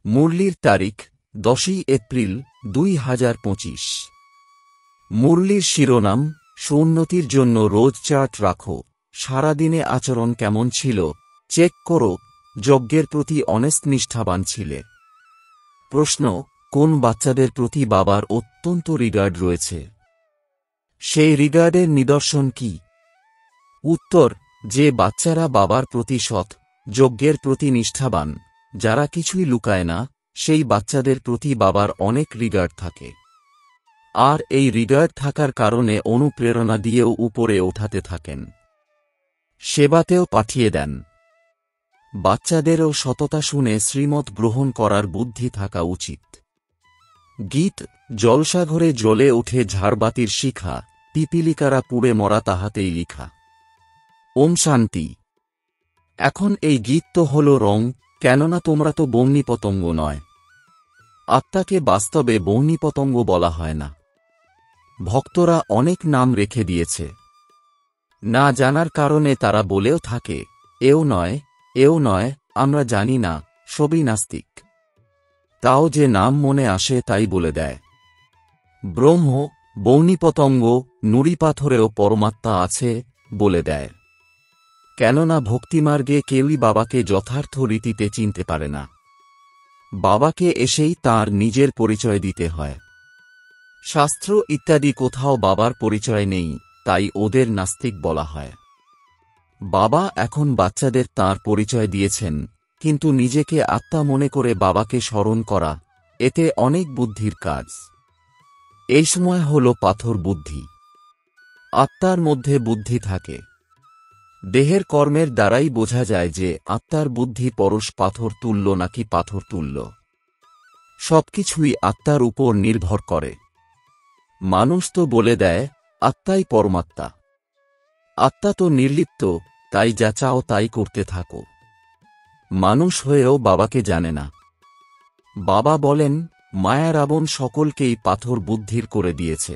মুরলির তারিখ 10ই এপ্রিল 2025। মুরলির শিরোনাম, সুউন্নতির জন্য রোজ চার্ট রাখো, সারাদিনে আচরণ কেমন ছিল চেক করো, যজ্ঞের প্রতি অনেস্ট নিষ্ঠাবান ছিলে। প্রশ্ন, কোন বাচ্চাদের প্রতি বাবার অত্যন্ত রিগার্ড রয়েছে? সেই রিগার্ডের নিদর্শন কি? উত্তর, যে বাচ্চারা বাবার প্রতি সৎ, যজ্ঞের প্রতি নিষ্ঠাবান, যারা কিছুই লুকায় না, সেই বাচ্চাদের প্রতি বাবার অনেক রিগার্ড থাকে। আর এই রিগার্ড থাকার কারণে অনুপ্রেরণা দিয়েও উপরে ওঠাতে থাকেন, সেবাতেও পাঠিয়ে দেন। বাচ্চাদেরও সততা শুনে শ্রীমত গ্রহণ করার বুদ্ধি থাকা উচিত। গীত, জলসাঘরে জ্বলে ওঠে ঝাড়বাতির শিখা, পিপিলিকারা পুড়ে মরা তাহাতেই লিখা। ওম শান্তি। এখন এই গীত তো হল রং, কেননা তোমরা তো বহ্নিপতঙ্গ নয়। আত্মাকে বাস্তবে বহ্নিপতঙ্গ বলা হয় না। ভক্তরা অনেক নাম রেখে দিয়েছে, না জানার কারণে তারা বলেও থাকে, এও নয়, এও নয়, আমরা জানি না, সবই নাস্তিক। তাও যে নাম মনে আসে তাই বলে দেয়। ব্রহ্ম, বহ্নিপতঙ্গ, নুড়ি পাথরেও পরমাত্মা আছে বলে দেয়। কেননা ভক্তিমার্গে কেউই বাবাকে যথার্থ রীতিতে চিনতে পারে না। বাবাকে এসেই তাঁর নিজের পরিচয় দিতে হয়। শাস্ত্র ইত্যাদি কোথাও বাবার পরিচয় নেই, তাই ওদের নাস্তিক বলা হয়। বাবা এখন বাচ্চাদের তাঁর পরিচয় দিয়েছেন, কিন্তু নিজেকে আত্মা মনে করে বাবাকে স্মরণ করা, এতে অনেক বুদ্ধির কাজ। এই সময় হল পাথর বুদ্ধি। আত্মার মধ্যে বুদ্ধি থাকে। দেহের কর্মের দ্বারাই বোঝা যায় যে আত্মার বুদ্ধি পরশ পাথর তুল্য নাকি পাথর তুল্য। সবকিছুই আত্মার উপর নির্ভর করে। মানুষ তো বলে দেয়, আত্মাই পরমাত্মা। আত্মা তো নির্লিপ্ত, তাই যা চাও তাই করতে থাকো। মানুষ হয়েও বাবাকে জানে না। বাবা বলেন, মায়া রাবণ সকলকেই পাথর বুদ্ধির করে দিয়েছে।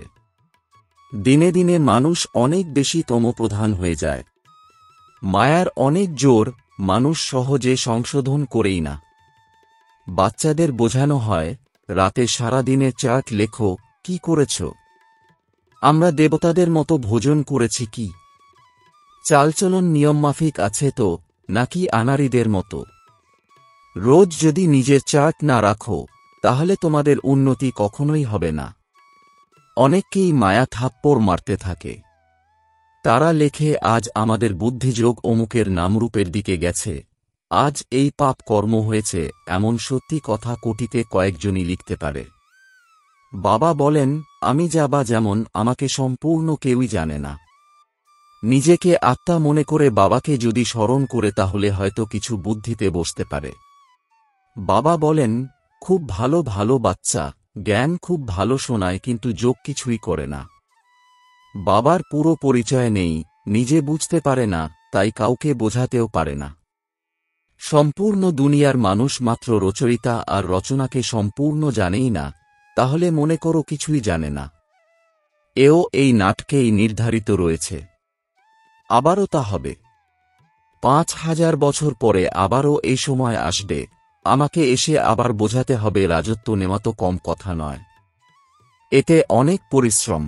দিনে দিনে মানুষ অনেক বেশি তমোপ্রধান হয়ে যায়। মায়ার অনেক জোর, মানুষ সহজে সংশোধন করেই না। বাচ্চাদের বোঝানো হয়, রাতে সারাদিনের চার্ট লেখো, কি করেছ? আমরা দেবতাদের মতো ভোজন করেছি কি? চালচলন নিয়মমাফিক আছে তো, নাকি আনাড়িদের মতো? রোজ যদি নিজের চার্ট না রাখো, তাহলে তোমাদের উন্নতি কখনোই হবে না। অনেককেই মায়া থাপ্পড় মারতে থাকে। তারা লেখে, আজ আমাদের বুদ্ধিযোগ অমুকের নামরূপের দিকে গেছে, আজ এই পাপ কর্ম হয়েছে, এমন সত্যি কথা কোটিতে কয়েকজনই লিখতে পারে। বাবা বলেন, আমি যা বা যেমন আমাকে সম্পূর্ণ কেউই জানে না। নিজেকে আত্মা মনে করে বাবাকে যদি স্মরণ করে তাহলে হয়তো কিছু বুদ্ধিতে বসতে পারে। বাবা বলেন, খুব ভালো ভালো বাচ্চা, জ্ঞান খুব ভালো শোনায় কিন্তু যোগ কিছুই করে না। বাবার পুরো পরিচয় নেই, নিজে বুঝতে পারে না, তাই কাউকে বোঝাতেও পারে না। সম্পূর্ণ দুনিয়ার মানুষ মাত্র রচয়িতা আর রচনাকে সম্পূর্ণ জানেই না, তাহলে মনে করো কিছুই জানে না। এও এই নাটকেই নির্ধারিত রয়েছে। আবারও তা হবে। 5000 বছর পরে আবারও এই সময় আসবে, আমাকে এসে আবার বোঝাতে হবে রাজত্ব নেওয়া তো কম কথা নয়। এতে অনেক পরিশ্রম।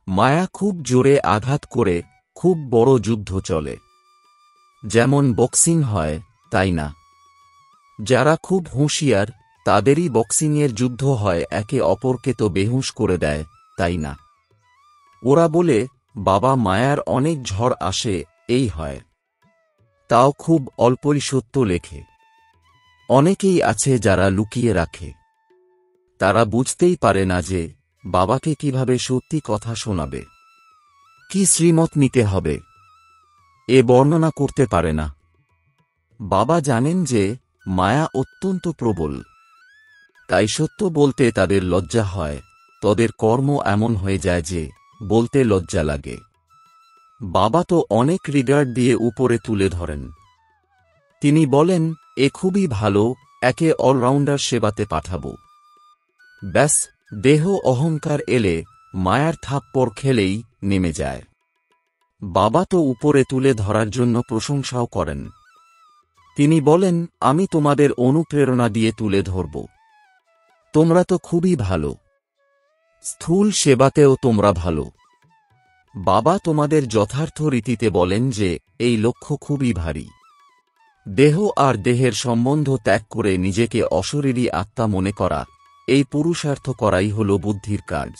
মায়া খুব জোরে আঘাত করে, খুব বড় যুদ্ধ চলে। যেমন বক্সিং হয়, তাই না? যারা খুব হুঁশিয়ার, তাদেরই বক্সিংয়ের যুদ্ধ হয়, একে অপরকে তো বেহুঁশ করে দেয়, তাই না? ওরা বলে, বাবা মায়ার অনেক ঝড় আসে, এই হয়। তাও খুব অল্পই সত্য লেখে। অনেকেই আছে যারা লুকিয়ে রাখে। তারা বুঝতেই পারে না যে বাবাকে কিভাবে সত্যি কথা শোনাবে, কি শ্রীমত নিতে হবে, এ বর্ণনা করতে পারে না। বাবা জানেন যে মায়া অত্যন্ত প্রবল, তাই সত্য বলতে তাদের লজ্জা হয়। তাদের কর্ম এমন হয়ে যায় যে বলতে লজ্জা লাগে। বাবা তো অনেক রিগার্ড দিয়ে উপরে তুলে ধরেন। তিনি বলেন, এ খুবই ভালো, একে অলরাউন্ডার সেবাতে পাঠাবো। ব্যাস, দেহ অহংকার এলে মায়ার থাপ্পড় খেলেই নেমে যায়। বাবা তো উপরে তুলে ধরার জন্য প্রশংসাও করেন। তিনি বলেন, আমি তোমাদের অনুপ্রেরণা দিয়ে তুলে ধরব। তোমরা তো খুবই ভালো, স্থূল সেবাতেও তোমরা ভালো। বাবা তোমাদের যথার্থ রীতিতে বলেন যে এই লক্ষ্য খুবই ভারী। দেহ আর দেহের সম্বন্ধ ত্যাগ করে নিজেকে অশরীরী আত্মা মনে করা, এই পুরুষার্থ করাই হল বুদ্ধির কাজ।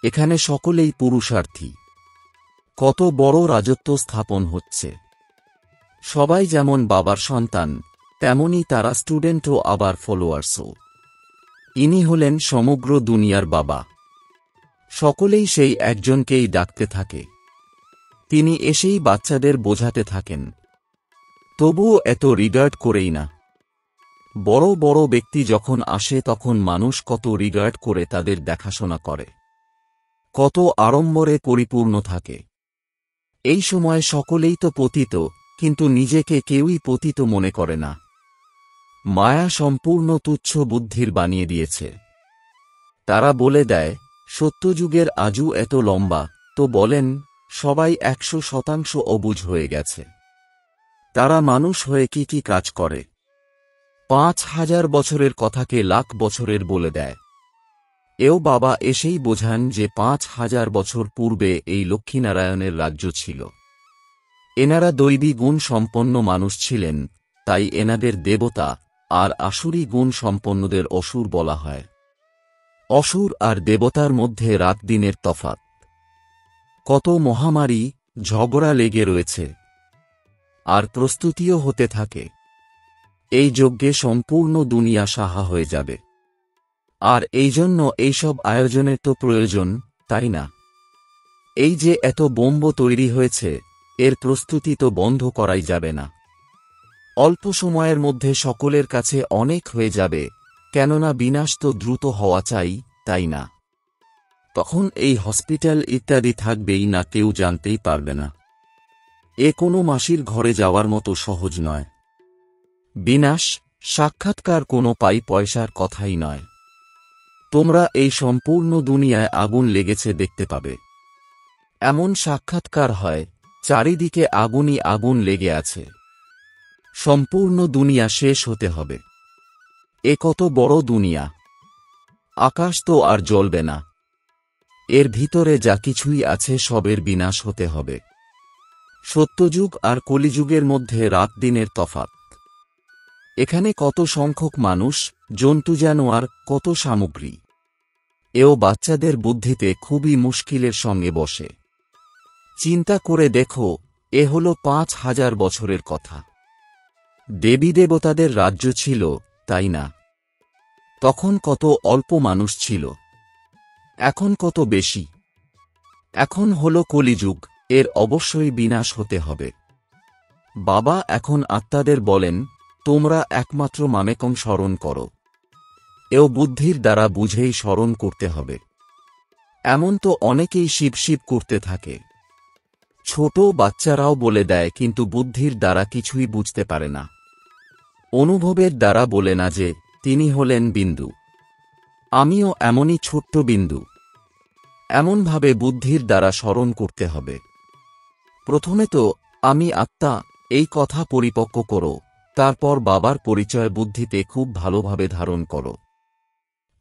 এখানে সকলেই পুরুষার্থী। কত বড় রাজত্ব স্থাপন হচ্ছে। সবাই যেমন বাবার সন্তান, তেমনি তারা স্টুডেন্টও আবার ফলোয়ার্সও। ইনি হলেন সমগ্র দুনিয়ার বাবা। সকলেই সেই একজনকেই ডাকতে থাকে। তিনি এসেই বাচ্চাদের বোঝাতে থাকেন। তবুও এত রিগার্ড করেই না। বড় বড় ব্যক্তি যখন আসে তখন মানুষ কত রিগার্ড করে তাদের দেখাশোনা করে, কত আড়ম্বরে পরিপূর্ণ থাকে। এই সময় সকলেই তো পতিত, কিন্তু নিজেকে কেউই পতিত মনে করে না। মায়া সম্পূর্ণ তুচ্ছ বুদ্ধির বানিয়ে দিয়েছে। তারা বলে দেয়, সত্যযুগের আজু এত লম্বা, তো বলেন সবাই 100% অবুঝ হয়ে গেছে। তারা মানুষ হয়ে কি কি কাজ করে? 5000 বছরের কথাকে লাখ বছরের বলে দেয়। এও বাবা এসেই বোঝান যে 5000 বছর পূর্বে এই লক্ষ্মীনারায়ণের রাজ্য ছিল। এনারা দৈবী গুণ সম্পন্ন মানুষ ছিলেন, তাই এনাদের দেবতা, আর আসুরি গুণ সম্পন্নদের অসুর বলা হয়। অসুর আর দেবতার মধ্যে রাত দিনের তফাৎ। কত মহামারী, ঝগড়া লেগে রয়েছে, আর প্রস্তুতিও হতে থাকে। এই যজ্ঞে সম্পূর্ণ দুনিয়া সাহা হয়ে যাবে। আর এই জন্য এইসব আয়োজনের তো প্রয়োজন, তাই না? এই যে এত বোম্ব তৈরি হয়েছে, এর প্রস্তুতি তো বন্ধ করাই যাবে না। অল্প সময়ের মধ্যে সকলের কাছে অনেক হয়ে যাবে, কেননা বিনাশ তো দ্রুত হওয়া চাই, তাই না? তখন এই হসপিটাল ইত্যাদি থাকবেই না, কেউ জানতেই পারবে না। এ কোনো মাসির ঘরে যাওয়ার মতো সহজ নয়। বিনাশ, সাক্ষাৎকার কোনো পয়সার কথাই নয়। তোমরা এই সম্পূর্ণ দুনিয়ায় আগুন লেগেছে দেখতে পাবে। এমন সাক্ষাৎকার হয়, চারিদিকে আগুনই আগুন লেগে আছে। সম্পূর্ণ দুনিয়া শেষ হতে হবে। এ কত বড় দুনিয়া! আকাশ তো আর জ্বলবে না। এর ভিতরে যা কিছুই আছে সবের বিনাশ হতে হবে। সত্যযুগ আর কলিযুগের মধ্যে রাত দিনের তফাৎ। এখানে কত সংখ্যক মানুষ, জন্তু জানোয়ার, কত সামগ্রী। এও বাচ্চাদের বুদ্ধিতে খুবই মুশকিলের সঙ্গে বসে। চিন্তা করে দেখো, এ হল 5000 বছরের কথা। দেবী দেবতাদের রাজ্য ছিল, তাই না? তখন কত অল্প মানুষ ছিল, এখন কত বেশি। এখন হল কলিযুগ, এর অবশ্যই বিনাশ হতে হবে। বাবা এখন আত্মাদের বলেন, তোমরা একমাত্র মামেকং স্মরণ করো। এও বুদ্ধির দ্বারা বুঝেই স্মরণ করতে হবে। এমন তো অনেকেই শিব শিব করতে থাকে। ছোট বাচ্চারাও বলে দেয়, কিন্তু বুদ্ধির দ্বারা কিছুই বুঝতে পারে না। অনুভবের দ্বারা বলে না যে তিনি হলেন বিন্দু, আমিও এমনই ছোট্ট বিন্দু। এমনভাবে বুদ্ধির দ্বারা স্মরণ করতে হবে। প্রথমে তো আমি আত্মা, এই কথা পরিপক্ক করো, তারপর বাবার পরিচয় বুদ্ধিতে খুব ভালোভাবে ধারণ করো।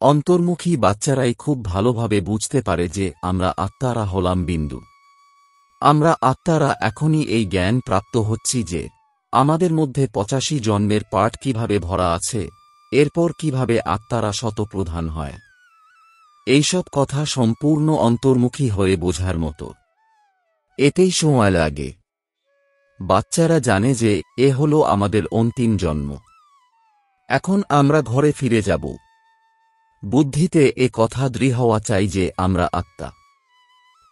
অন্তর্মুখী বাচ্চারাই খুব ভালোভাবে বুঝতে পারে যে আমরা আত্মারা হলাম বিন্দু। আমরা আত্মারা এখনই এই জ্ঞান প্রাপ্ত হচ্ছি যে আমাদের মধ্যে 85 জন্মের পাঠ কিভাবে ভরা আছে, এরপর কিভাবে আত্মারা শতপ্রধান হয়। এইসব কথা সম্পূর্ণ অন্তর্মুখী হয়ে বোঝার মতো। এতেই সময় লাগে। বাচ্চারা জানে যে এ হল আমাদের অন্তিম জন্ম। এখন আমরা ঘরে ফিরে যাব। বুদ্ধিতে এ কথা দৃঢ় হওয়া চাই যে আমরা আত্মা।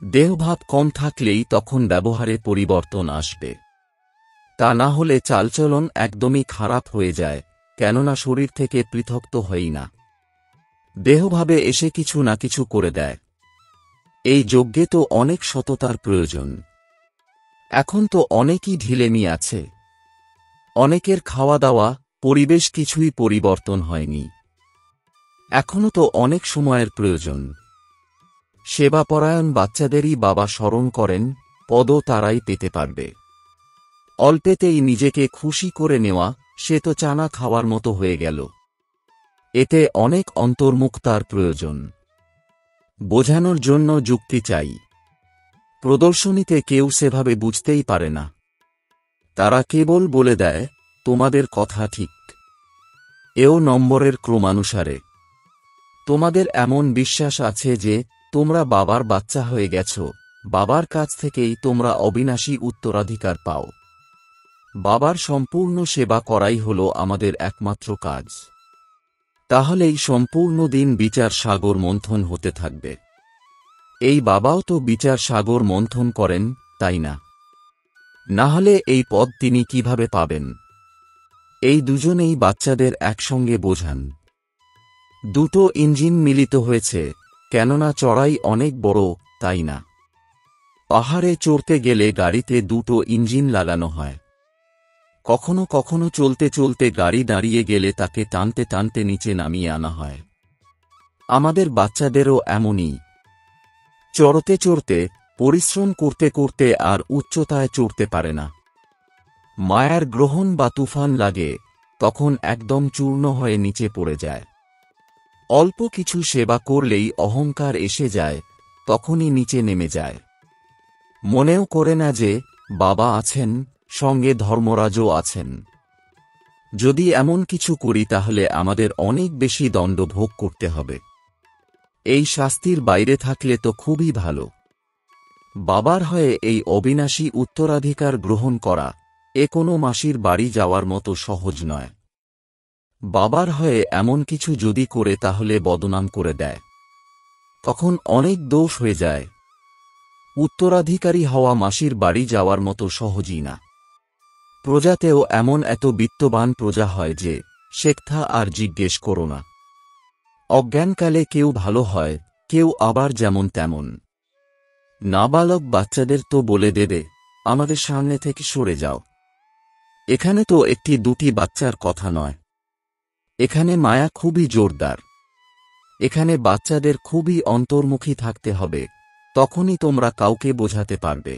দেহভাব কম থাকলেই তখন ব্যবহারে পরিবর্তন আসবে। তা না হলে চালচলন একদমই খারাপ হয়ে যায়, কেননা শরীর থেকে পৃথক তো হয়ই না। দেহভাবে এসে কিছু না কিছু করে দেয়। এই যজ্ঞে তো অনেক সততার প্রয়োজন। এখন তো অনেকই ঢিলেমি আছে। অনেকের খাওয়া দাওয়া, পরিবেশ কিছুই পরিবর্তন হয়নি। এখনো তো অনেক সময়ের প্রয়োজন। সেবাপরায়ণ বাচ্চাদেরই বাবা স্মরণ করেন, পদও তারাই পেতে পারবে। অল্পেতেই নিজেকে খুশি করে নেওয়া, সে তো চানা খাওয়ার মতো হয়ে গেল। এতে অনেক অন্তর্মুখতার প্রয়োজন। বোঝানোর জন্য যুক্তি চাই। প্রদর্শনীতে কেউ সেভাবে বুঝতেই পারে না। তারা কেবল বলে দেয়, তোমাদের কথা ঠিক। এও নম্বরের ক্রমানুসারে। তোমাদের এমন বিশ্বাস আছে যে তোমরা বাবার বাচ্চা হয়ে গেছ, বাবার কাছ থেকেই তোমরা অবিনাশী উত্তরাধিকার পাও। বাবার সম্পূর্ণ সেবা করাই হল আমাদের একমাত্র কাজ। তাহলেই সম্পূর্ণ দিন বিচার সাগর মন্থন হতে থাকবে। এই বাবাও তো বিচার সাগর মন্থন করেন, তাই না? না হলে এই পদ তিনি কিভাবে পাবেন? এই দুজনেই বাচ্চাদের একসঙ্গে বোঝান। দুটো ইঞ্জিন মিলিত হয়েছে, কেননা চড়াই অনেক বড়, তাই না? পাহাড়ে চড়তে গেলে গাড়িতে দুটো ইঞ্জিন লাগানো হয়। কখনো কখনো চলতে চলতে গাড়ি দাঁড়িয়ে গেলে তাকে টানতে টানতে নিচে নামিয়ে আনা হয়। আমাদের বাচ্চাদেরও এমনই। চড়তে চড়তে, পরিশ্রম করতে করতে আর উচ্চতায় চড়তে পারে না। মায়ার গ্রহণ বা তুফান লাগে, তখন একদম চূর্ণ হয়ে নিচে পড়ে যায়। অল্প কিছু সেবা করলেই অহংকার এসে যায়, তখনই নিচে নেমে যায়। মনেও করে না যে বাবা আছেন, সঙ্গে ধর্মরাজও আছেন। যদি এমন কিছু করি তাহলে আমাদের অনেক বেশি দণ্ড ভোগ করতে হবে। এই শাস্তির বাইরে থাকলে তো খুবই ভালো। বাবার হয়ে এই অবিনাশী উত্তরাধিকার গ্রহণ করা এ কোনো মাসির বাড়ি যাওয়ার মতো সহজ নয়। বাবার হয়ে এমন কিছু যদি করে তাহলে বদনাম করে দেয়, তখন অনেক দোষ হয়ে যায়। উত্তরাধিকারী হওয়া মাসির বাড়ি যাওয়ার মতো সহজই না। প্রজাতেও এমন এত বিত্তবান প্রজা হয় যে শেখথা আর জিজ্ঞেস করো না। অজ্ঞানকালে কেউ ভালো হয়, কেউ আবার যেমন তেমন। নাবালক বাচ্চাদের তো বলে দেবে, আমাদের সামনে থেকে সরে যাও। এখানে তো একটি দুটি বাচ্চার কথা নয়। এখানে মায়া খুবই জোরদার। এখানে বাচ্চাদের খুবই অন্তর্মুখী থাকতে হবে, তখনই তোমরা কাউকে বোঝাতে পারবে।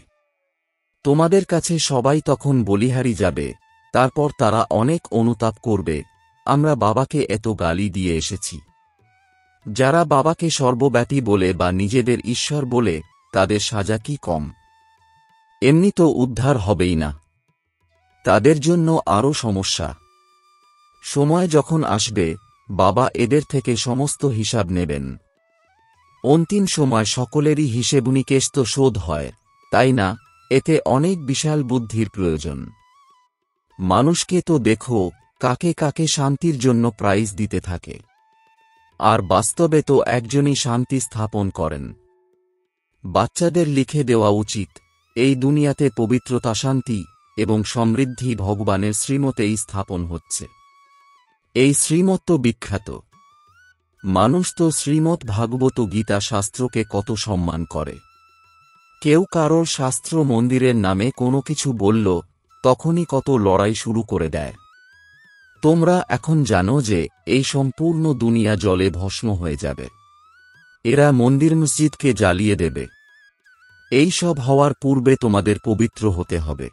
তোমাদের কাছে সবাই তখন বলিহারি যাবে, তারপর তারা অনেক অনুতাপ করবে, আমরা বাবাকে এত গালি দিয়ে এসেছি। যারা বাবাকে সর্বব্যাপী বলে বা নিজেদের ঈশ্বর বলে, তাদের সাজা কি কম? এমনি তো উদ্ধার হবেই না, তাদের জন্য আরও সমস্যা। সময় যখন আসবে, বাবা এদের থেকে সমস্ত হিসাব নেবেন। অন্তিম সময় সকলেরই হিসেবনিকেশ তো শোধ হয়, তাই না? এতে অনেক বিশাল বুদ্ধির প্রয়োজন। মানুষকে তো দেখো, কাকে কাকে শান্তির জন্য প্রাইজ দিতে থাকে। আর বাস্তবে তো একজনই শান্তি স্থাপন করেন। বাচ্চাদের লিখে দেওয়া উচিত, এই দুনিয়াতে পবিত্রতা, শান্তি এবং সমৃদ্ধি ভগবানের শ্রীমতেই স্থাপন হচ্ছে। এই শ্রীমত তো বিখ্যাত। মানুষ তো শ্রীমৎ ভাগবত গীতা শাস্ত্রকে কত সম্মান করে। কেউ কারোর শাস্ত্র মন্দিরের নামে কোনো কিছু বলল, তখনই কত লড়াই শুরু করে দেয়। তোমরা এখন জানো যে এই সম্পূর্ণ দুনিয়া জলে ভস্ম হয়ে যাবে। এরা মন্দির মসজিদকে জ্বালিয়ে দেবে। এই সব হওয়ার পূর্বে তোমাদের পবিত্র হতে হবে।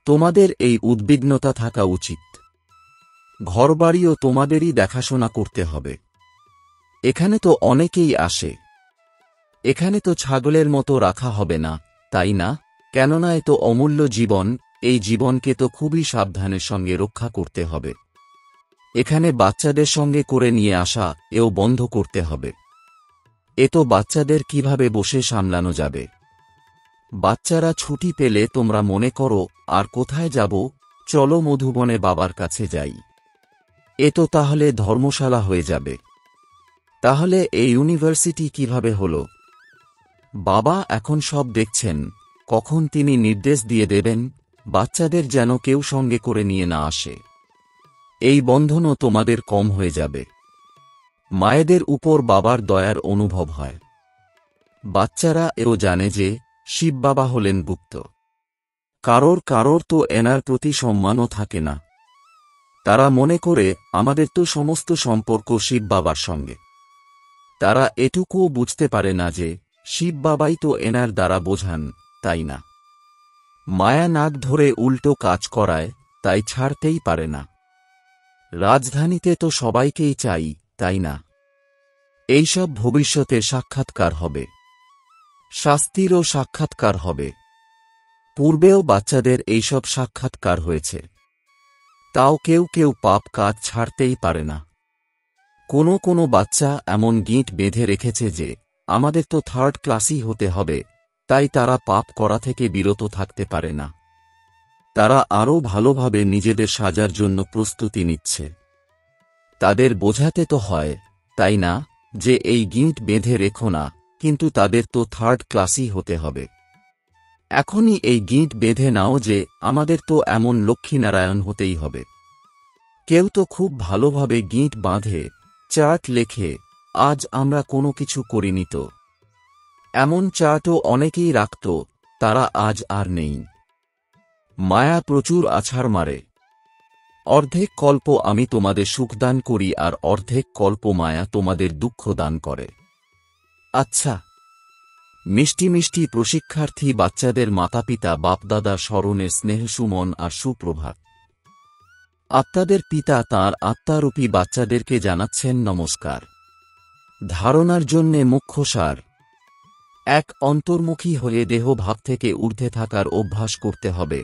তোমাদের এই উদ্বিগ্নতা থাকা উচিত। ঘরবাড়িও তোমাদেরই দেখাশোনা করতে হবে। এখানে তো অনেকেই আসে। এখানে তো ছাগলের মতো রাখা হবে না, তাই না? কেননা এ তো অমূল্য জীবন, এই জীবনকে তো খুবই সাবধানের সঙ্গে রক্ষা করতে হবে। এখানে বাচ্চাদের সঙ্গে করে নিয়ে আসা, এও বন্ধ করতে হবে। এ তো বাচ্চাদের কিভাবে বসে সামলানো যাবে? বাচ্চারা ছুটি পেলে তোমরা মনে করো, আর কোথায় যাব, চলো মধুবনে বাবার কাছে যাই। এ তো তাহলে ধর্মশালা হয়ে যাবে। তাহলে এই ইউনিভার্সিটি কিভাবে হলো? বাবা এখন সব দেখছেন, কখন তিনি নির্দেশ দিয়ে দেবেন, বাচ্চাদের যেন কেউ সঙ্গে করে নিয়ে না আসে। এই বন্ধনও তোমাদের কম হয়ে যাবে। মায়েদের উপর বাবার দয়ার অনুভব হয়। বাচ্চারা এও জানে যে শিব বাবা হলেন গুপ্ত। কারোর কারোর তো এনার প্রতি সম্মানও থাকে না। তারা মনে করে আমাদের তো সমস্ত সম্পর্ক শিব বাবার সঙ্গে। তারা এটুকুও বুঝতে পারে না যে শিব বাবাই তো এনার দ্বারা বোঝান, তাই না? মায়া নাক ধরে উল্টো কাজ করায়, তাই ছাড়তেই পারে না। রাজধানীতে তো সবাইকেই চাই, তাই না? এইসব ভবিষ্যতে সাক্ষাৎকার হবে, শাস্তিরও সাক্ষাৎকার হবে। পূর্বেও বাচ্চাদের এইসব সাক্ষাৎকার হয়েছে, তাও কেউ কেউ পাপ কাজ ছাড়তেই পারে না। কোনো কোনো বাচ্চা এমন গিঁট বেঁধে রেখেছে যে আমাদের তো থার্ড ক্লাসই হতে হবে, তাই তারা পাপ করা থেকে বিরত থাকতে পারে না। তারা আরও ভালোভাবে নিজেদের সাজার জন্য প্রস্তুতি নিচ্ছে। তাদের বোঝাতে তো হয়, তাই না, যে এই গিঁট বেঁধে রেখো না, কিন্তু তাদের তো থার্ড ক্লাসই হতে হবে। এখনই এই গিঁট বেঁধে নাও যে আমাদের তো এমন লক্ষ্মীনারায়ণ হতেই হবে। কেউ তো খুব ভালোভাবে গিঁট বাঁধে, চার্ট লেখে, আজ আমরা কোনো কিছু করিনি তো। এমন চার্টও অনেকেই রাখত, তারা আজ আর নেই। মায়া প্রচুর আছাড় মারে। অর্ধেক কল্প আমি তোমাদের সুখদান করি আর অর্ধেক কল্প মায়া তোমাদের দুঃখ দান করে। আচ্ছা, মিষ্টি মিষ্টি প্রশিক্ষার্থী বাচ্চাদের মাতাপিতা বাপদাদার স্মরণে স্নেহসুমন আর সুপ্রভাত। আত্মাদের পিতা তাঁর আত্মারূপী বাচ্চাদেরকে জানাচ্ছেন নমস্কার। ধারণার জন্যে মুখ্য সার: এক, অন্তর্মুখী হয়ে দেহভাব থেকে ঊর্ধ্বে থাকার অভ্যাস করতে হবে।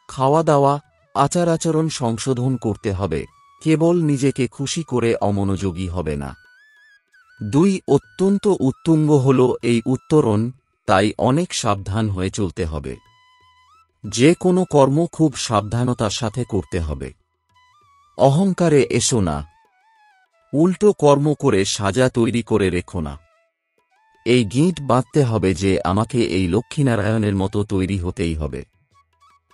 খাওয়া দাওয়া, আচার আচরণ সংশোধন করতে হবে, কেবল নিজেকে খুশি করে অমনোযোগী হবে না। 2, অত্যন্ত উত্তুঙ্গ হল এই উত্তরণ, তাই অনেক সাবধান হয়ে চলতে হবে। যে কোনো কর্ম খুব সাবধানতার সাথে করতে হবে। অহংকারে এসো না। উল্টো কর্ম করে সাজা তৈরি করে রেখো না। এই গিঁট বাঁধতে হবে যে আমাকে এই লক্ষ্মীনারায়ণের মতো তৈরি হতেই হবে।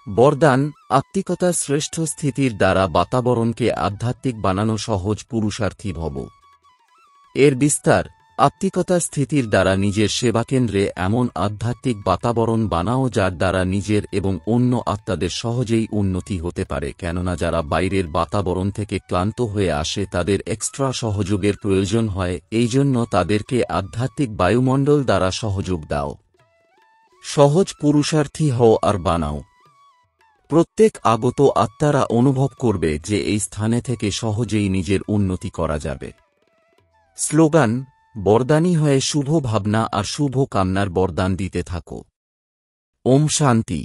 বরদান: আত্মিকতার শ্রেষ্ঠ স্থিতির দ্বারা বাতাবরণকে আধ্যাত্মিক বানানো সহজ, পুরুষার্থী ভব। এর বিস্তার: আত্মিকতার স্থিতির দ্বারা নিজের সেবাকেন্দ্রে এমন আধ্যাত্মিক বাতাবরণ বানাও যার দ্বারা নিজের এবং অন্য আত্মাদের সহজেই উন্নতি হতে পারে, কেননা যারা বাইরের বাতাবরণ থেকে ক্লান্ত হয়ে আসে তাদের এক্সট্রা সহযোগের প্রয়োজন হয়, এই জন্য তাদেরকে আধ্যাত্মিক বায়ুমণ্ডল দ্বারা সহযোগ দাও। সহজ পুরুষার্থী হও আর বানাও। প্রত্যেক আগত আত্মারা অনুভব করবে যে এই স্থানে থেকে সহজেই নিজের উন্নতি করা যাবে। স্লোগান: বরদানী হয়ে শুভ ভাবনা আর শুভ কামনার বরদান দিতে থাকো। ওম শান্তি।